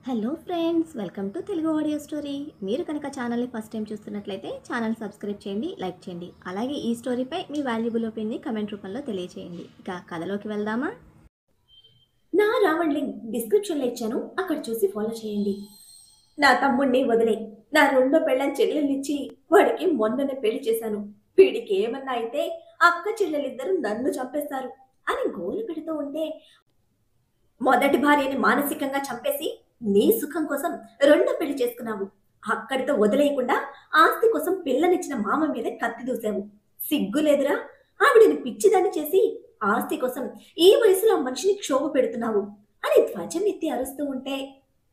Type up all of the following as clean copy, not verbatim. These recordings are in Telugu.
Hello friends, welcome to Telugu audio story. మీరు కనుక ఛానల్ని ఫస్ట్ టైం చూస్తున్నట్లయితే ఛానల్ సబ్స్క్రైబ్ చేయండి, లైక్ చేయండి. అలాగే ఈ స్టోరీపై మీ వాల్యుబుల్ ఒపీనియన్ని కమెంట్ రూపంలో తెలియచేయండి. ఇక కథలోకి వెళ్దామా? నా రావణ్ లింక్ డిస్క్రిప్షన్లో ఇచ్చాను, అక్కడ చూసి ఫాలో చేయండి. నా తమ్ముణ్ణి వదిలే, నా రెండో పెళ్ళని చెల్లెల్నిచ్చి వాడికి మొన్ననే పెళ్లి చేశాను. వీడికి ఏమన్నా అయితే అక్క చెల్లెలిద్దరూ నన్ను చంపేస్తారు అని గోలు పెడుతూ ఉంటే, మొదటి భార్యని మానసికంగా చంపేసి నీ సుఖం కోసం రెండో పెళ్లి చేసుకున్నావు. అక్కడితో వదిలేయకుండా ఆస్తి కోసం పిల్లనిచ్చిన మామ మీద కత్తి దూశావు. సిగ్గులేదురా? ఆవిడని పిచ్చిదాన్ని చేసి ఆస్తి కోసం ఈ వయసులో మనిషిని క్షోభ పెడుతున్నావు అని ధ్వజం ఎత్తి అరుస్తూ ఉంటే,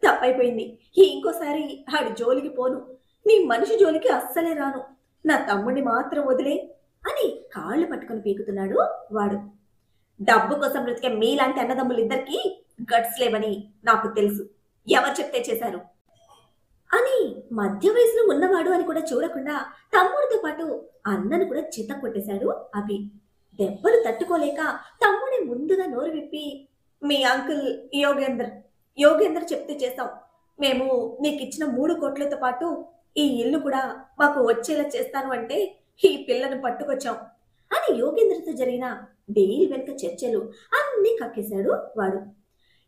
తప్పైపోయింది, ఇంకోసారి ఆడి జోలికి పోను, నీ మనిషి జోలికి అస్సలే రాను, నా తమ్ముడిని మాత్రం వదిలే అని కాళ్ళు పట్టుకుని పీకుతున్నాడు వాడు. డబ్బు కోసం బ్రతికే మీలాంటి అన్నదమ్ములిద్దరికీ గట్స్ లేవని నాకు తెలుసు. ఎవరు చెప్తే చేశారు అని మధ్య వయసులో ఉన్నవాడు అని కూడా చూడకుండా తమ్ముడితో పాటు అన్నను కూడా చిత్త కొట్టేశాడు అభి. దెబ్బలు తట్టుకోలేక తమ్ముడి ముందుగా నోరు విప్పి, మీ అంకుల్ యోగేందర్ చెప్తే చేస్తాం. మేము నీకు ఇచ్చిన 3 కోట్లతో పాటు ఈ ఇల్లు కూడా మాకు వచ్చేలా చేస్తాను అంటే ఈ పిల్లను పట్టుకొచ్చాం అని యోగేంద్రతో జరిగిన డీల్ వెనుక చర్చలు అన్నీ కక్కేశాడు వాడు.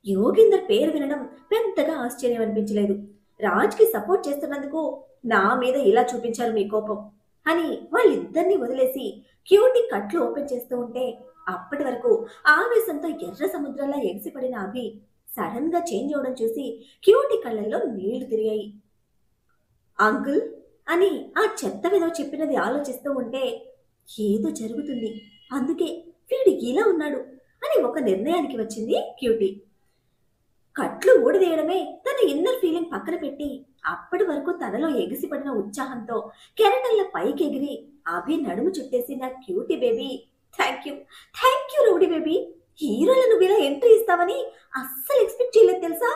యోగేందర్ పేరు వినడం పెద్దగా ఆశ్చర్యం అనిపించలేదు. రాజ్కి సపోర్ట్ చేస్తున్నందుకు నా మీద ఇలా చూపించారు మీ కోపం అని వాళ్ళిద్దరినీ వదిలేసి క్యూటీ కట్లు ఓపెన్ చేస్తూ ఉంటే, అప్పటి వరకు ఆవేశంతో ఎర్ర సముద్రంలా ఎగిసిపడిన అభి సడన్ గా చేంజ్ అవడం చూసి క్యూటీ కళ్ళల్లో నీళ్లు తిరిగాయి. అంకుల్ అని ఆ చెత్త విధవ చెప్పినది ఆలోచిస్తూ ఉంటే, ఏదో జరుగుతుంది, అందుకే వీడు ఇలా ఉన్నాడు అని ఒక నిర్ణయానికి వచ్చింది క్యూటీ. కట్లు ఊడిదేయడమే తన ఇన్నర్ ఫీలింగ్ పక్కన పెట్టి అప్పటి వరకు తనలో ఎగిసిపడిన ఉత్సాహంతో కెరటల్ల పైకి ఎగిరి అభి నడుము చుట్టేసి, నా cutie baby, thank you rowdy baby, హీరోల నువ్వు ఇలా ఎంట్రీ ఇస్తావని అస్సలు ఎక్స్పెక్ట్ చేయలేదు తెలుసా.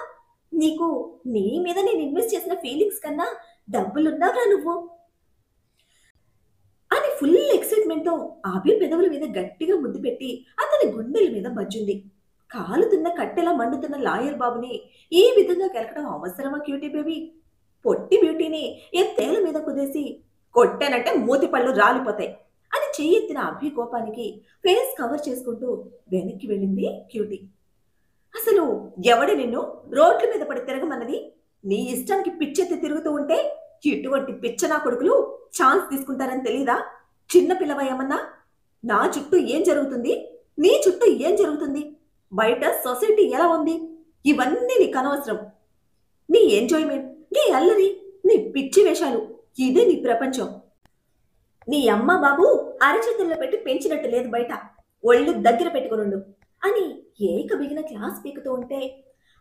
నీకు నీ మీద నేను ఇన్వెస్ట్ చేసిన ఫీలింగ్స్ కన్నా డబ్బులున్నావురా నువ్వు అని ఫుల్ ఎక్సైట్మెంట్ తో అభి పెదవుల మీద గట్టిగా ముద్దు పెట్టి అతని గుండెల మీద బజ్జుంది. కాలుతున్న కట్టెలా మండుతున్న లాయర్ బాబుని ఈ విధంగా కెలకడం అవసరమా క్యూటీ బేబీ? పొట్టి బ్యూటీని ఎత్తేల మీద కుదేసి, కొట్టానంటే మూతి పళ్ళు రాలిపోతాయి అని చెయ్యెత్తిన అభి కోపానికి ఫేస్ కవర్ చేసుకుంటూ వెనక్కి వెళ్ళింది క్యూటీ. అసలు ఎవడి నిన్ను రోడ్ల మీద పడి తిరగమన్నది? నీ ఇష్టానికి పిచ్చెత్తి తిరుగుతూ ఉంటే ఇటువంటి పిచ్చనా కొడుకులు ఛాన్స్ తీసుకుంటారని తెలీదా? చిన్న పిల్లవయ్యమన్నా? నా చుట్టూ ఏం జరుగుతుంది, నీ చుట్టూ ఏం జరుగుతుంది, బయట సొసైటీ ఎలా ఉంది, ఇవన్నీ నీకు అనవసరం. నీ ఎంజాయ్మెంట్, నీ అల్లరి, నీ పిచ్చి వేషాలు, ఇదే నీ ప్రపంచం. నీ అమ్మ బాబు అరచేతుల్లో పెట్టి పెంచినట్టు లేదు బయట, ఒళ్ళు దగ్గర పెట్టుకునుండు అని ఏక బిగిన క్లాస్ పీకుతూ ఉంటే,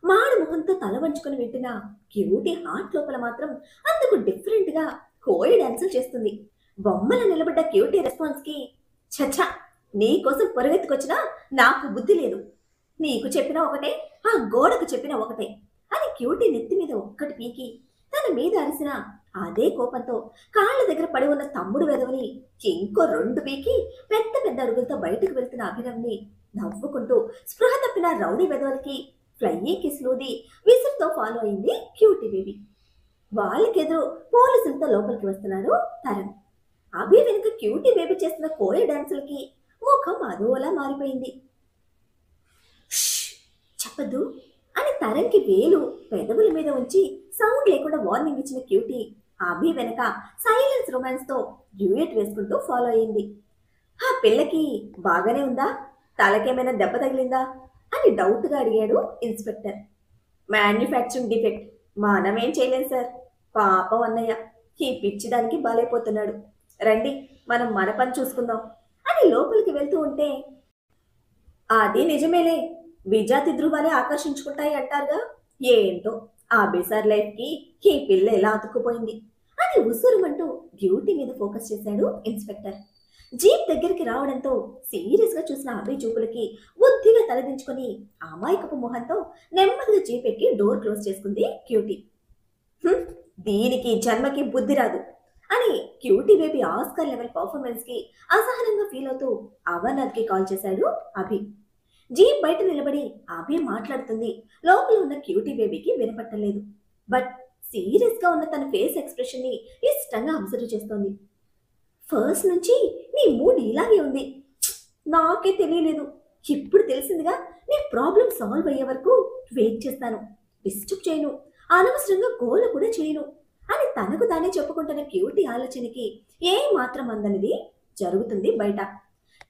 మాడు ముఖంతో తల వంచుకొని వింటున్న క్యూటీ హార్ట్ లోపల మాత్రం అందుకు డిఫరెంట్ గా కోయి డాన్సులు చేస్తుంది. బొమ్మల నిలబడ్డ క్యూటీ రెస్పాన్స్ కి, చచ్చా, నీ కోసం పొరగెత్తుకొచ్చినా నాకు బుద్ధి లేదు, నీకు చెప్పిన ఒకటే, ఆ గోడకు చెప్పిన ఒకటే అని క్యూటీ నెత్తి మీద ఒక్కటి పీకి తన మీద అరిసిన అదే కోపంతో కాళ్ళ దగ్గర పడి ఉన్న తమ్ముడు వెదవని ఇంకో 2 పీకి పెద్ద పెద్ద అడుగులతో బయటకు వెళ్తున్న అభినవ్ని నవ్వుకుంటూ స్పృహ తప్పిన రౌడీ వెదవలకి ఫ్లయింగ్ కిస్లూది విసురుతో ఫాలో అయింది క్యూటీ బేబీ. వాళ్ళకెదురు పోలీసులతో లోపలికి వస్తున్నాడు తరుణ్. అభి వెనుక క్యూటీ బేబీ చేస్తున్న కోయ డాన్సులకి ముఖం అదోలా మారిపోయింది. చెప్పద్దు అని తరంకి వేలు పెదవుల మీద ఉంచి సౌండ్ లేకుండా వార్నింగ్ ఇచ్చిన క్యూటీ అభి వెనక సైలెన్స్ రొమాన్స్ తో డ్యూయట్ వేసుకుంటూ ఫాలో అయింది. ఆ పిల్లకి బాగానే ఉందా, తలకేమైనా దెబ్బ తగిలిందా అని డౌట్ గా అడిగాడు ఇన్స్పెక్టర్. మ్యానుఫ్యాక్చరింగ్ డిఫెక్ట్, మనమేం చేయలేం సార్, పాపం అన్నయ్య ఈ పిచ్చిదానికి బాలైపోతున్నాడు, రండి మనం మన పని చూసుకుందాం అని లోపలికి వెళ్తూ ఉంటే, అది నిజమేలే, విజాతి ధృవాలే ఆకర్షించుకుంటాయి అంటారుగా, ఏంటో ఆ బిసార్ లైఫ్ కి ఈ పిల్ల ఎలా అతుక్కుపోయింది అని ఉసురుమంటూ డ్యూటీ మీద ఫోకస్ చేశాడు ఇన్స్పెక్టర్. జీప్ దగ్గరికి రావడంతో సీరియస్ గా చూసిన అభి చూపులకి బుద్ధిగా తలదించుకొని అమాయకపు మొహంతో నెమ్మదిగా జీప్ ఎక్కి డోర్ క్లోజ్ చేసుకుంది క్యూటీ. దీనికి జన్మకి బుద్ధి రాదు అని cutie baby Oscar level performance కి అసహనంగా ఫీల్ అవుతూ అమర్నాథ్ కి కాల్ చేశాడు అభి. జీప్ బయట నిలబడి అభి మాట్లాడుతుంది లోపల ఉన్న క్యూటీ బేబీకి వినపట్టలేదు. బట్ సీరియస్ గా ఉన్న తన ఫేస్ ఎక్స్ప్రెషన్ ని ఇష్టంగా అబ్జర్వ్ చేస్తోంది. ఫస్ట్ నుంచి నీ మూడ్ ఇలాగే ఉంది. నాకే తెలియలేదు. ఇప్పుడు తెలిసిందిగా నీ ప్రాబ్లం సాల్వ్ అయ్యే వరకు వెయిట్ చేస్తాను. డిస్టర్బ్ చేయను, అనవసరంగా గోల కూడా చేయను అని తనకు తానే చెప్పుకుంటున్న క్యూటీ ఆలోచనకి ఏ మాత్రం అందనిది జరుగుతుంది బయట.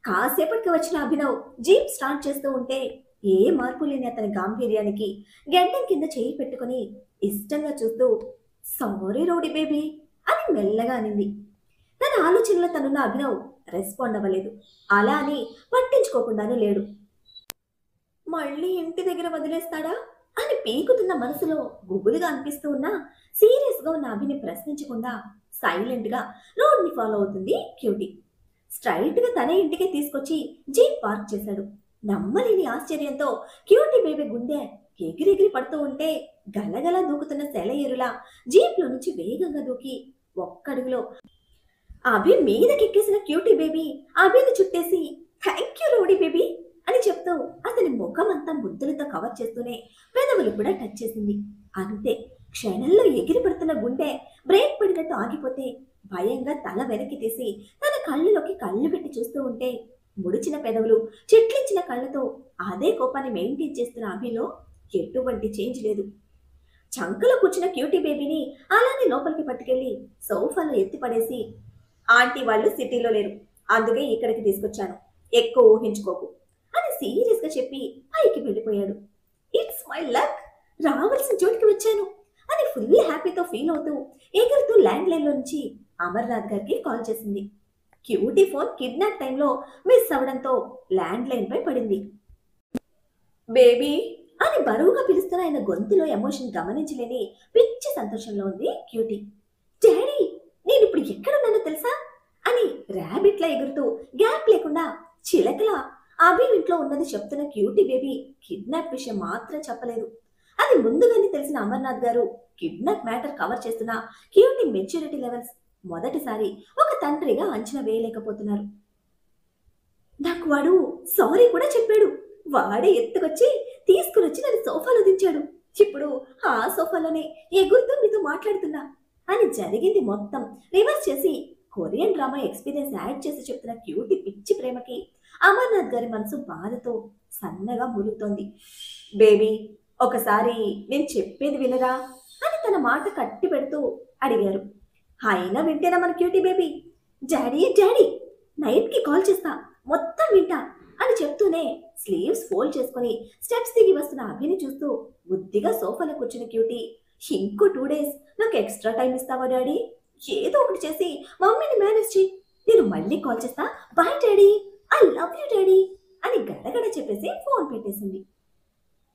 కాసేపటికి వచ్చిన అభినవ్ జీప్ స్టార్ట్ చేస్తూ ఉంటే ఏ మార్పు లేని అతని గాంభీర్యానికి గెడ్డం కింద చేయి పెట్టుకుని ఇష్టంగా చూస్తూ సారీ రౌడీ బేబీ అని మెల్లగా అనింది. తన ఆలోచనలో తనున్న అభినవ్ రెస్పాండ్ అవ్వలేదు. అలా అని పట్టించుకోకుండానూ లేడు. మళ్ళీ ఇంటి దగ్గర వదిలేస్తాడా అని పీకుతున్న మనసులో గుబులుగా అనిపిస్తూ ఉన్నా సీరియస్ గా ఉన్న అభిని ప్రశ్నించకుండా సైలెంట్ గా రోడ్ ని ఫాలో అవుతుంది క్యూటీ. స్ట్రైట్ గా తన ఇంటికి తీసుకొచ్చి జీప్ పార్క్ చేశాడు. నమ్మలేని ఆశ్చర్యంతో క్యూటీ బేబీ గుండె ఎగిరెగిరి పడుతూ ఉంటే గలగల దూకుతున్న సెలయేరులా జీప్ లో నుంచి వేగంగా దూకి ఒక్కడుగులో అభి మీదకెక్కేసిన క్యూటీ బేబీ అభిని చుట్టేసి థ్యాంక్ యూ రౌడీ బేబీ అని చెప్తూ అతని ముఖం అంతా ముద్దులతో కవర్ చేస్తూనే పెదవులు కూడా టచ్ చేసింది. అంతే, క్షణంలో ఎగిరి పడుతున్న గుండె బ్రేక్ పడినట్టు ఆగిపోతే భయంగా తల వెనక్కి తీసి తన కళ్ళలోకి కళ్ళు పెట్టి చూస్తూ ఉంటే ముడిచిన పెదవులు చిట్లించిన కళ్ళతో అదే కోపాన్ని మెయింటైన్ చేస్తున్న అభిలో ఎటువంటి చేంజ్ లేదు. చంకలో కూర్చున్న క్యూటీ బేబీని అలానే లోపలికి పట్టుకెళ్లి సోఫాలో ఎత్తి పడేసి ఆంటీ వాళ్ళు సిటీలో లేరు, అందుకే ఇక్కడికి తీసుకొచ్చాను, ఎక్కువ ఊహించుకోకు అని సీరియస్ గా చెప్పి పైకి వెళ్ళిపోయాడు. ఇట్స్ మై లక్, రావాల్సిన చోటికి వచ్చాను అని ఫుల్ హ్యాపీతో ఫీల్ అవుతూ ఎగురుతూ ల్యాండ్ లైన్ లో నుంచి అమర్నాథ్ గారికి కాల్ చేసింది. క్యూటీ ఫోన్ కిడ్నాప్ టైంలో మిస్ అవడంతో ల్యాండ్ లైన్ పై పడింది. బేబీ అని బరువుగా పిలుస్తున్న ఆయన గొంతులో ఎమోషన్ గమనించలేని పిచ్చి సంతోషంలో ఉంది క్యూటీ. డాడీ, నేను ఇప్పుడు ఎక్కడున్నానో తెలుసా అని ర్యాబిట్లా ఎగురుతూ గ్యాప్ లేకుండా చిలకలా అభి ఇంట్లో ఉన్నది చెప్తున్న క్యూటీ బేబీ కిడ్నాప్ విషయం మాత్రం చెప్పలేదు. అది ముందుగానే తెలిసిన అమర్నాథ్ గారు కిడ్నాప్ మ్యాటర్ కవర్ చేస్తున్న క్యూటీ మెచ్యూరిటీ లెవెల్స్ మొదటిసారి ఒక తండ్రిగా అంచనా వేయలేకపోతున్నారు. నాకు వాడు సారీ కూడా చెప్పాడు. వాడే ఎత్తుకొచ్చి తీసుకుని వచ్చి నన్ను సోఫాలో దించాడు. ఇప్పుడు ఆ సోఫాలోనే ఎగురుతూ మీతో మాట్లాడుతున్నా అని జరిగింది మొత్తం రివర్స్ చేసి కొరియన్ డ్రామా ఎక్స్పీరియన్స్ యాడ్ చేసి చెప్తున్న క్యూటీ పిచ్చి ప్రేమకి అమర్నాథ్ గారి మనసు బాధతో సన్నగా ములుగుతోంది. బేబీ, ఒకసారి నేను చెప్పేది వినరా అని తన మాట కట్టి పెడుతూ అడిగారు. అయినా వింటేనా మన cutie baby? Daddy daddy, night కి కాల్ చేస్తా, మొత్తం వింటా అని చెప్తూనే స్లీవ్స్ ఫోల్డ్ చేసుకుని స్టెప్స్ దిగి వస్తున్న అభిని చూస్తూ బుద్ధిగా సోఫాలో కూర్చున్న క్యూటీ, ఇంకో 2 days నాకు ఎక్స్ట్రా టైం ఇస్తావా డాడీ? ఏదో ఒకటి చేసి మమ్మీని మేనేజ్ చేయి, నేను మళ్ళీ కాల్ చేస్తా, bye daddy, I love you daddy అని గడగడ చెప్పేసి ఫోన్ పెట్టేసింది.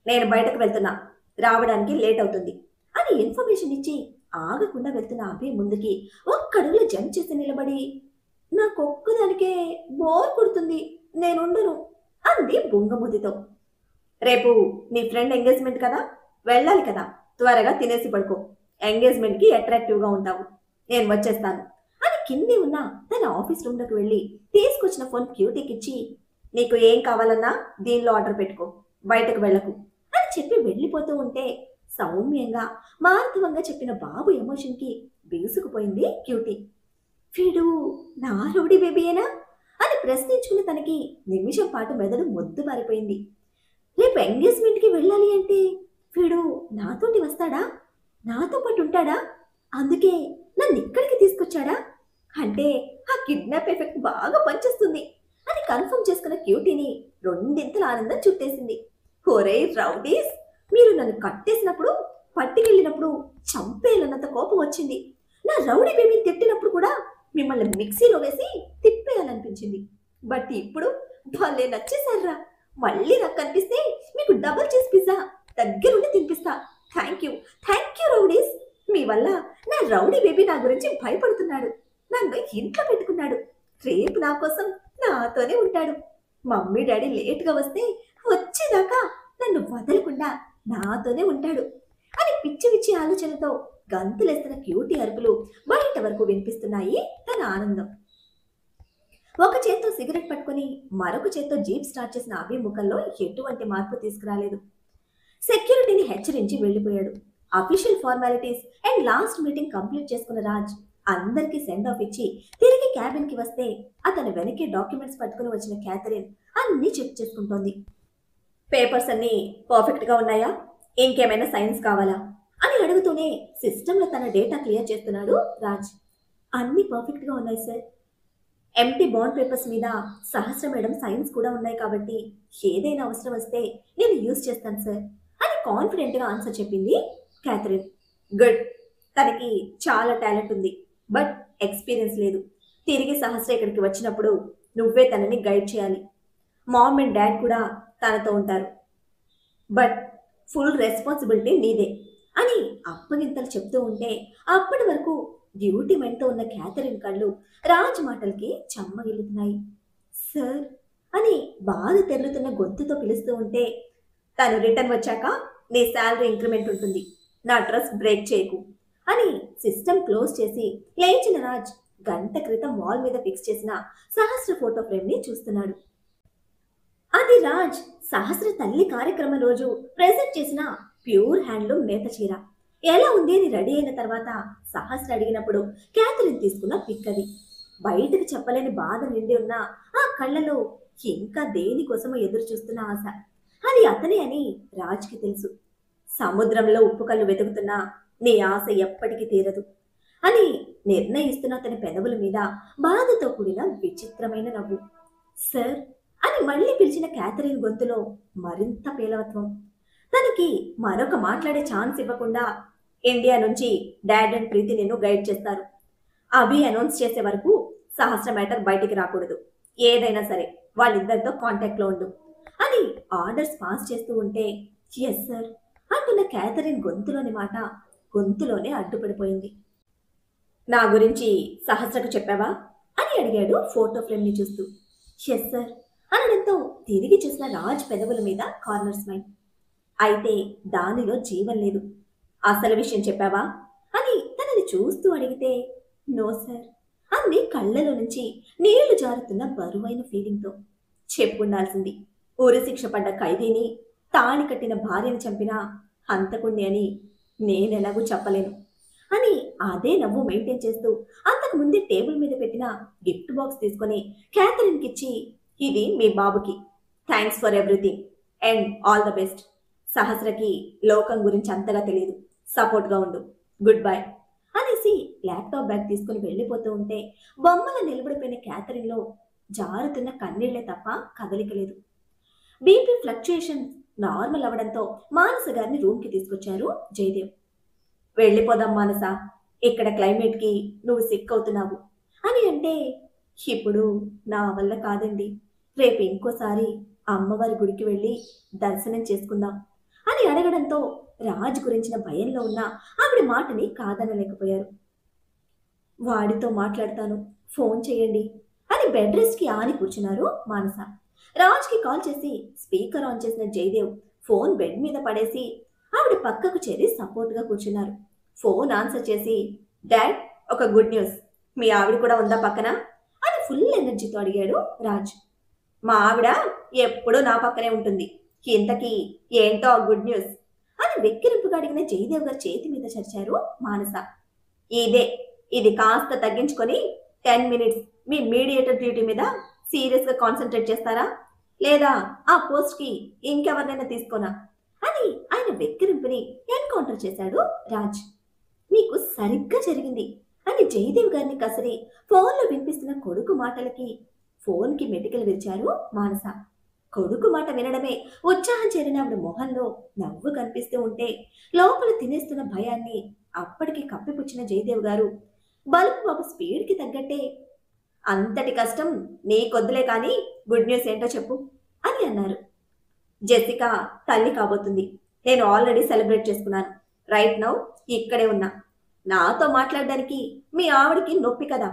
నేను బయటకు వెళ్తున్నా, రావడానికి లేట్ అవుతుంది అని ఇన్ఫర్మేషన్ ఇచ్చి ఆగకుండా వెళ్తున్న అభి ముందుకి ఒక్కడుగులో జంప్ చేసి నిలబడి, నాకొక్కదానికే బోర్ కొడుతుంది, నేనుండను అంది బుంగముదితో. రేపు నీ ఫ్రెండ్ ఎంగేజ్మెంట్ కదా, వెళ్ళాలి కదా, త్వరగా తినేసి పడుకో, ఎంగేజ్మెంట్కి అట్రాక్టివ్గా ఉంటావు, నేను వచ్చేస్తాను అని కింది ఉన్న తన ఆఫీస్ రూమ్లోకి వెళ్ళి తీసుకొచ్చిన ఫోన్ క్యూటీకి ఇచ్చి, నీకు ఏం కావాలన్నా దీనిలో ఆర్డర్ పెట్టుకో, బయటకు వెళ్ళకు అని చెప్పి వెళ్ళిపోతూ ఉంటే సౌమ్యంగా మార్ధవంగా చెప్పిన బాబు ఎమోషన్కి బిగుసుకుపోయింది క్యూటీ. వీడు నా రౌడీ బేబీయేనా అని ప్రశ్నించుకున్న తనకి నిమిషం పాటు మెదడు మొద్దు మారిపోయింది. రేపు ఎంగేజ్మెంట్కి వెళ్ళాలి అంటే వీడు నాతోటి వస్తాడా, నాతో పాటు ఉంటాడా, అందుకే నన్ను ఇక్కడికి తీసుకొచ్చాడా అంటే ఆ కిడ్నాప్ ఎఫెక్ట్ బాగా పనిచేస్తుంది అని కన్ఫర్మ్ చేసుకున్న క్యూటీని రెండింతల ఆనందం చుట్టేసింది. ఒరే రౌడీస్, మీరు నన్ను కట్టేసినప్పుడు పట్టుకెళ్ళినప్పుడు చంపేయాలన్నంత కోపం వచ్చింది. నా రౌడీ బేబీని తిట్టినప్పుడు కూడా మిమ్మల్ని మిక్సీలో వేసి తిప్పేయాలనిపించింది. బట్ ఇప్పుడు భలే నచ్చేసారా, మళ్ళీ నాకు కనిపిస్తే మీకు డబుల్ చీజ్ పిజ్జా దగ్గరుండి తినిపిస్తా. థ్యాంక్ యూ రౌడీస్, మీ వల్ల నా రౌడీ బేబీ నా గురించి భయపడుతున్నాడు, నన్ను ఇంట్లో పెట్టుకున్నాడు, రేపు నా కోసం నాతోనే ఉంటాడు, మమ్మీ డాడీ లేట్గా వస్తే వచ్చేదాకా నన్ను వదలకుండా నాతోనే ఉంటాడు అని పిచ్చి పిచ్చి ఆలోచనతో గంతులేస్తున్న క్యూటీ అరుపులు బయట వరకు వినిపిస్తున్నాయి తన ఆనందం. ఒక చేత్తో సిగరెట్ పట్టుకుని మరొక చేత్తో జీప్ స్టార్ట్ చేసిన అభి ముఖంలో ఎటువంటి మార్పు తీసుకురాలేదు. సెక్యూరిటీని హెచ్చరించి వెళ్లిపోయాడు. Official formalities and last meeting complete చేసుకున్న రాజ్ అందరికీ సెండ్ ఆఫ్ ఇచ్చి తిరిగి క్యాబిన్ కి వస్తే అతని వెనకే డాక్యుమెంట్స్ పట్టుకుని వచ్చిన క్యాథరిన్ అన్ని చెక్ చేసుకుంటోంది. పేపర్స్ అన్ని పర్ఫెక్ట్ గా ఉన్నాయా, ఇంకేమైనా సైన్స్ కావాలా అని అడుగుతూనే సిస్టంలో తన డేటా క్లియర్ చేస్తున్నాడు రాజ్. అన్ని పర్ఫెక్ట్ గా ఉన్నాయి సార్. ఎంటీ బాండ్ పేపర్స్ మీద సహస్ర మేడం సైన్స్ కూడా ఉన్నాయి కాబట్టి ఏదైనా అవసరం వస్తే నేను యూజ్ చేస్తాను సార్ అని కాన్ఫిడెంట్ గా ఆన్సర్ చెప్పింది క్యాథరిన్. గుడ్, తనకి చాలా టాలెంట్ ఉంది, బట్ ఎక్స్పీరియన్స్ లేదు. తిరిగి సహస్ర ఇక్కడికి వచ్చినప్పుడు నువ్వే తనని గైడ్ చేయాలి. మామ్ అండ్ డాడ్ కూడా తనతో ఉంటారు, బట్ ఫుల్ రెస్పాన్సిబిలిటీ నీదే అని అప్పగింతలు చెప్తూ ఉంటే అప్పటి వరకు డ్యూటీ మెంట్తో ఉన్న క్యాథరిన్ కళ్ళు రాజ్ మాటలకి చెమ్మగిల్లుతున్నాయి. సార్ అని బాధ తెరులుతున్న గొంతుతో పిలుస్తూ ఉంటే, తను రిటర్న్ వచ్చాక నీ శాలరీ ఇంక్రిమెంట్ ఉంటుంది, నా ట్రస్ట్ బ్రేక్ చేయకు అని సిస్టమ్ క్లోజ్ చేసి లేచిన రాజ్ గంట క్రితం వాల్ మీద ఫిక్స్ చేసిన సహస్ర ఫోటో ఫ్రేమ్ ని చూస్తున్నాడు. అది రాజ్ సహస్ర తల్లి కార్యక్రమం రోజు ప్రెజెంట్ చేసిన ప్యూర్ హ్యాండ్లూమ్ నేత చీర. ఎలా ఉంది అని రెడీ అయిన తర్వాత సహస్ర అడిగినప్పుడు క్యాథరిన్ తీసుకున్న పిక్ అది. బయటకు చెప్పలేని బాధ నిండి ఉన్న ఆ కళ్ళలో ఇంకా దేనికోసమో ఎదురు చూస్తున్న ఆశ. అది అతనే అని రాజ్కి తెలుసు. సముద్రంలో ఉప్పు కళ్ళు వెతుకుతున్నా నీ ఆశ ఎప్పటికీ తీరదు అని నిర్ణయిస్తున్న అతని పెదవుల మీద బాధతో కూడిన విచిత్రమైన నవ్వు. సార్ అని మళ్ళీ పిలిచిన క్యాథరిన్ గొంతులో మరింత పేలవత్వం. తనకి మరొక మాట్లాడే ఛాన్స్ ఇవ్వకుండా, ఇండియా నుంచి డాడ్ అండ్ ప్రీతి నిన్ను గైడ్ చేస్తారు. అభి అనౌన్స్ చేసే వరకు సహస్ర మ్యాటర్ బయటికి రాకూడదు. ఏదైనా సరే వాళ్ళిద్దరితో కాంటాక్ట్లో ఉండు అని ఆర్డర్స్ పాస్ చేస్తూ ఉంటే, ఎస్ సార్ అంటున్న క్యాథరిన్ గొంతులోని మాట గొంతులోనే అడ్డుపడిపోయింది. నా గురించి సహస్రకు చెప్పావా అని అడిగాడు ఫోటో ఫ్రేమ్ని చూస్తూ. ఎస్ సార్ అనడంతో తిరిగి చూసిన రాజ్ పెదవుల మీద కార్నర్ స్మైల్. అయితే దానిలో జీవం లేదు. అసలు విషయం చెప్పావా అని తనని చూస్తూ అడిగితే, నో సార్ అంది కళ్ళలో నుంచి నీళ్లు జారుతున్న బరువైన ఫీలింగ్తో. చెప్పుండాల్సింది. ఉరి శిక్ష పడ్డ ఖైదీని, తాళి కట్టిన భార్యను చంపిన హంతకుణ్ణి అని నేనెలాగూ చెప్పలేను అని అదే నవ్వు మెయింటైన్ చేస్తూ అంతకు ముందే టేబుల్ మీద పెట్టిన గిఫ్ట్ బాక్స్ తీసుకొని క్యాథరిన్కి ఇచ్చి, ఇది మీ బాబుకి, thanks for everything and all the best. సహస్రకి లోకం గురించి అంతగా తెలియదు, సపోర్ట్గా ఉండు, గుడ్ బై అనేసి ల్యాప్టాప్ బ్యాగ్ తీసుకుని వెళ్ళిపోతూ ఉంటే బొమ్మల నిలబడిపోయిన క్యాథరిన్లో జారుతున్న కన్నీళ్లే తప్ప కదలిక లేదు. బీపీ ఫ్లక్చుయేషన్ నార్మల్ అవడంతో మానస గారిని రూమ్కి తీసుకొచ్చారు జయదేవ్. వెళ్ళిపోదాం మానస, ఇక్కడ క్లైమేట్కి నువ్వు సిక్ అవుతున్నావు అని అంటే, ఇప్పుడు నా వల్ల కాదండి, రేపు ఇంకోసారి అమ్మవారి గుడికి వెళ్ళి దర్శనం చేసుకుందాం అని అడగడంతో రాజ్ గురించిన భయంలో ఉన్న ఆవిడ మాటని కాదనలేకపోయారు. వాడితో మాట్లాడతాను, ఫోన్ చేయండి అని బెడ్ రెస్ట్కి ఆని కూర్చున్నారు మానస. రాజ్కి కాల్ చేసి స్పీకర్ ఆన్ చేసిన జయదేవ్ ఫోన్ బెడ్ మీద పడేసి ఆవిడ పక్కకు చేరి సపోర్ట్గా కూర్చున్నారు. ఫోన్ ఆన్సర్ చేసి, డాడ్ ఒక గుడ్ న్యూస్, మీ ఆవిడ కూడా ఉందా పక్కన అని ఫుల్ ఎనర్జీతో అడిగాడు రాజ్. మా ఆవిడ ఎప్పుడూ నా పక్కనే ఉంటుంది, ఇంతకీ ఏంటో ఆ గుడ్ న్యూస్ అని వెక్కిరింపుగా అడిగిన జయదేవ్ గారి చేతి మీద చరిచారు మానస. ఇది కాస్త తగ్గించుకొని 10 minutes మీ మీడియేటర్ డ్యూటీ మీద సీరియస్గా కాన్సన్ట్రేట్ చేస్తారా, లేదా ఆ పోస్ట్కి ఇంకెవరినైనా తీసుకోనా అని ఆయన వెక్కిరింపుని ఎన్కౌంటర్ చేశాడు రాజ్. మీకు సరిగ్గా జరిగింది అని జయదేవ్ గారిని కసరి ఫోన్లో వినిపిస్తున్న కొడుకు మాటలకి ఫోన్కి మెటికలు విరిచారు మానస. కొడుకు మాట వినడమే ఉత్సాహం చేరిన ఆవిడ మొహంలో నవ్వు కనిపిస్తూ ఉంటే లోపల తినేస్తున్న భయాన్ని అప్పటికి కప్పిపుచ్చిన జయదేవ్ గారు, బల్బు బాబు స్పీడ్కి తగ్గట్టే, అంతటి కష్టం నీకొద్దులే కానీ గుడ్ న్యూస్ ఏంటో చెప్పు అని అన్నారు. జెసికా తల్లి కాబోతుంది, నేను ఆల్రెడీ సెలబ్రేట్ చేసుకున్నాను, రైట్ నౌ ఇక్కడే ఉన్నా. నాతో మాట్లాడడానికి మీ ఆవిడికి నొప్పి కదా,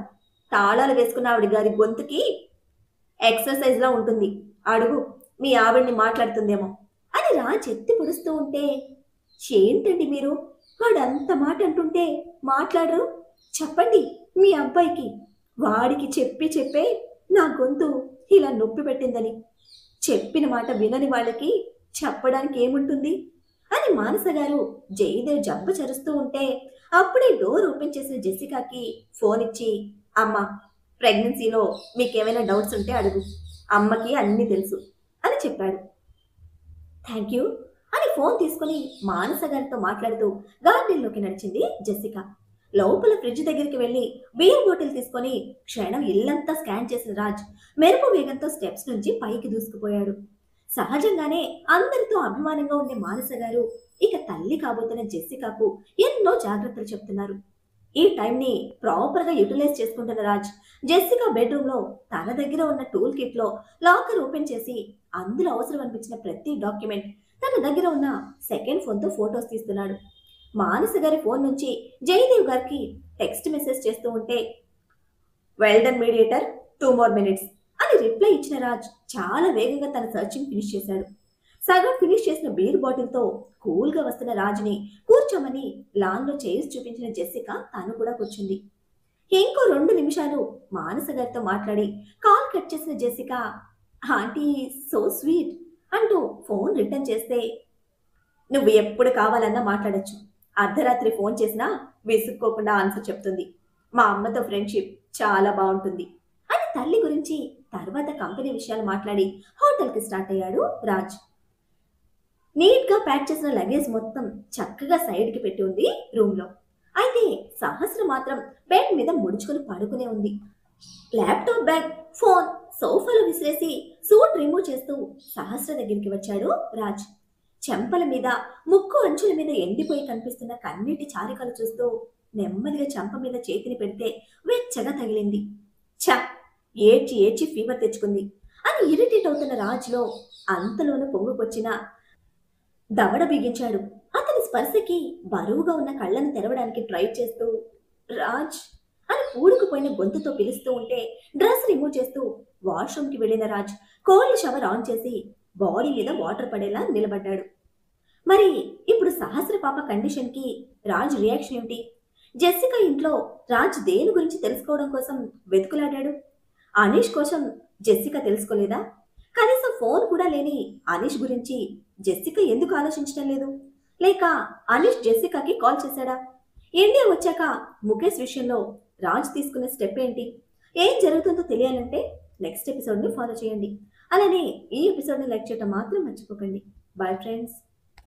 తాళాలు వేసుకున్న ఆవిడ గారి గొంతుకి ఎక్సర్సైజ్లా ఉంటుంది, అడుగు మీ ఆవిడ్ని మాట్లాడుతుందేమో అని రాజ్ ఎత్తి పొడుస్తూ ఉంటే, ఏంటండి మీరు, వాడు అంత మాట అంటుంటే మాట్లాడరు, చెప్పండి మీ అబ్బాయికి, వాడికి చెప్పే నా గొంతు ఇలా నొప్పి పెట్టిందని. చెప్పిన మాట వినని వాళ్ళకి చెప్పడానికి ఏముంటుంది అని మానస గారు జయదేవ్ జబ్బు చరుస్తూ ఉంటే అప్పుడే డోర్ ఓపెన్ చేసిన జెసికాకి ఫోన్ ఇచ్చి, అమ్మ, ప్రెగ్నెన్సీలో మీకేమైనా డౌట్స్ ఉంటే అడుగు, అమ్మకి అన్నీ తెలుసు అని చెప్పాడు. థ్యాంక్ యూ అని ఫోన్ తీసుకుని మానస గారితో మాట్లాడుతూ గార్డెన్లోకి నడిచింది జెసికా. లోపల ఫ్రిడ్జ్ దగ్గరికి వెళ్లి బీర్ బాటిల్ తీసుకొని క్షణం ఇల్లంతా స్కాన్ చేసిన రాజ్ మెరుపు వేగంతో స్టెప్స్ నుంచి పైకి దూసుకుపోయాడు. సహజంగానే అందరితో అభిమానంగా ఉండే మానస గారు ఇక తల్లి కాబోతున్న జెసికాకు ఎన్నో జాగ్రత్తలు చెప్తున్నారు. ఈ టైంని ప్రాపర్గా యూటిలైజ్ చేసుకుంటున్న రాజ్ జెసికా బెడ్రూమ్ లో తన దగ్గర ఉన్న టూల్ కిట్ లో లాకర్ ఓపెన్ చేసి అందులో అవసరం అనిపించిన ప్రతి డాక్యుమెంట్ తన దగ్గర ఉన్న సెకండ్ ఫోన్ తో ఫొటోస్ తీస్తున్నాడు. మానస గారి ఫోన్ నుంచి జయదేవ్ గారికి టెక్స్ట్ మెసేజ్ చేస్తూ ఉంటే, well done mediator, 2 more minutes అని రిప్లై ఇచ్చిన రాజ్ చాలా వేగంగా తన సర్చింగ్ ఫినిష్ చేశాడు. సగం ఫినిష్ చేసిన బీర్ బాటిల్తో కూల్గా వస్తున్న రాజ్ని కూర్చోమని లాన్లో చైర్స్ చూపించిన జెసికా తాను కూడా కూర్చుంది. ఇంకో 2 నిమిషాలు మానస గారితో మాట్లాడి కాల్ కట్ చేసిన జెసికా, ఆంటీ సో స్వీట్ అంటూ ఫోన్ రిటర్న్ చేస్తే, నువ్వు ఎప్పుడు కావాలన్నా మాట్లాడొచ్చు, అర్ధరాత్రి ఫోన్ చేసినా విసుక్కోకుండా ఆన్సర్ చెప్తుంది, మా అమ్మతో ఫ్రెండ్షిప్ చాలా బాగుంటుంది అని తల్లి గురించి తర్వాత కంపెనీ విషయాలు మాట్లాడి హోటల్కి స్టార్ట్ అయ్యాడు రాజ్. నీట్గా ప్యాక్ చేసిన లగేజ్ మొత్తం చక్కగా సైడ్కి పెట్టి ఉంది రూమ్లో. అయితే సహస్ర మాత్రం బెడ్ మీద ముడుచుకొని పడుకునే ఉంది. ల్యాప్టాప్ బ్యాగ్, ఫోన్ సోఫాలో విసిరేసి సూట్ రిమూవ్ చేస్తూ సహస్ర దగ్గరికి వచ్చాడు రాజ్. చెంపల మీద, ముక్కు అంచుల మీద ఎండిపోయి కనిపిస్తున్న కన్నీటి చారికలు చూస్తూ నెమ్మదిగా చెంప మీద చేతిని పెడితే వెచ్చగా తగిలింది. ఛ, ఏడ్చి ఏడ్చి ఫీవర్ తెచ్చుకుంది అని ఇరిటేట్ అవుతున్న రాజ్లో అంతలోనూ పొంగుకొచ్చిన దవడ బిగించాడు. అతని స్పర్శకి బరువుగా ఉన్న కళ్ళను తెరవడానికి ట్రై చేస్తూ రాజ్ అని పూడుకుపోయిన గొంతుతో పిలుస్తూ ఉంటే డ్రెస్ రిమూవ్ చేస్తూ వాష్రూమ్కి వెళ్ళిన రాజ్ కోల్డ్ షవర్ ఆన్ చేసి బాడీ మీద వాటర్ పడేలా నిలబడ్డాడు. మరి ఇప్పుడు సహస్ర పాప కండిషన్కి రాజ్ రియాక్షన్ ఏమిటి? జెసికా ఇంట్లో రాజ్ దేని గురించి తెలుసుకోవడం కోసం వెతుకులాడాడు. అనీష్ కోసం జెసికా తెలుసుకోలేదా? కనీసం ఫోన్ కూడా లేని అనీష్ గురించి జెసికా ఎందుకు ఆలోచించడం లేదు? లేక అనీష్ జెసికాకి కాల్ చేశాడా? ఇండియా వచ్చాక ముఖేష్ విషయంలో రాజ్ తీసుకున్న స్టెప్ ఏంటి? ఏం జరుగుతుందో తెలియాలంటే నెక్స్ట్ ఎపిసోడ్ని ఫాలో చేయండి. అలానే ఈ ఎపిసోడ్ని లైక్ చేయడం మాత్రం మర్చిపోకండి. Bye friends.